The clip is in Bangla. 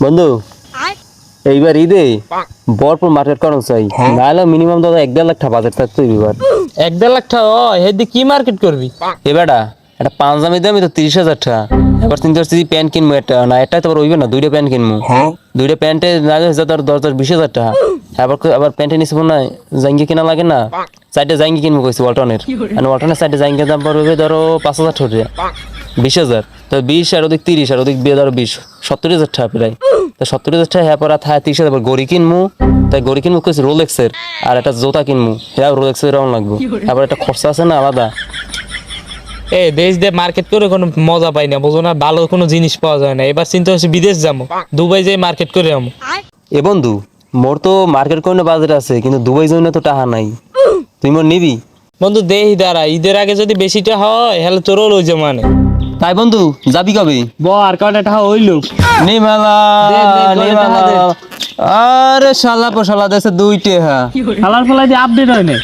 বন্ধু এইবার ঈদে ভরপুর মার্কেট করা চাই, নাহলে মিনিমাম দাদা 1-1.5 লাখ টাকা বাজেট থাকতো এবার। 1-1.5 লাখ টাকা হেদি কি মার্কেট করবি? এবারটা একটা পাঞ্জাবি দামি তো 30,000 টাকা। এবার চিন্তা করছি প্যান্ট কিনবো, একটা না একটা তো হইবে না, দুইটা প্যান্ট কিনবো। দুইটা প্যান্টে না হচ্ছে তোর 10-20,000 টাকা। আবার প্যান্টে নিচে না জাঙ্গি কিনা লাগে না, 4টে জাঙ্গি কিনবো কইছি ওয়ালটনের। আর ওয়ালটনের 4টে জাঙ্গির দাম পড়বে ধরো 5,000 টাকা, 20,000। তো 20 আর ওদিক 30 আর ওদিক বিয়ে ধরো 20, 70,000 টাকা প্রায়। তো 70,000 টাকা হ্যাঁ পরে 30,000 গড়ি কিনবো। তাই গড়ি কিনবো কইছি রোলেক্সের, আর একটা জোতা কিনবো, হ্যাঁ রোলেক্সের রং লাগবো। আবার একটা খরচা আছে না আলাদা। দেশ দিয়ে মার্কেট করে কোনো মজা পাই না, বুঝো না, ভালো কোনো জিনিস পাওয়া যায় না। এবার চিন্তা হচ্ছে বিদেশ যাবো, দুবাই যাই মার্কেট করে যাবো। এ বন্ধু, মোর তো মার্কেট করে বাজার আছে, কিন্তু দুবাই জন্য তো টাকা নাই। তুই মোর নিবি? বন্ধু দেহি দাঁড়া, ঈদের আগে যদি বেশিটা হয় হলে তোরও লই যে মানে। তাই বন্ধু যাবি কবে? আর কয়টা টাকা হইলো নিমালা নিমালা। আরে শালা পশালা দেশে 2 টাকা। খালার ফলাই দিয়ে আপডেট হয় না।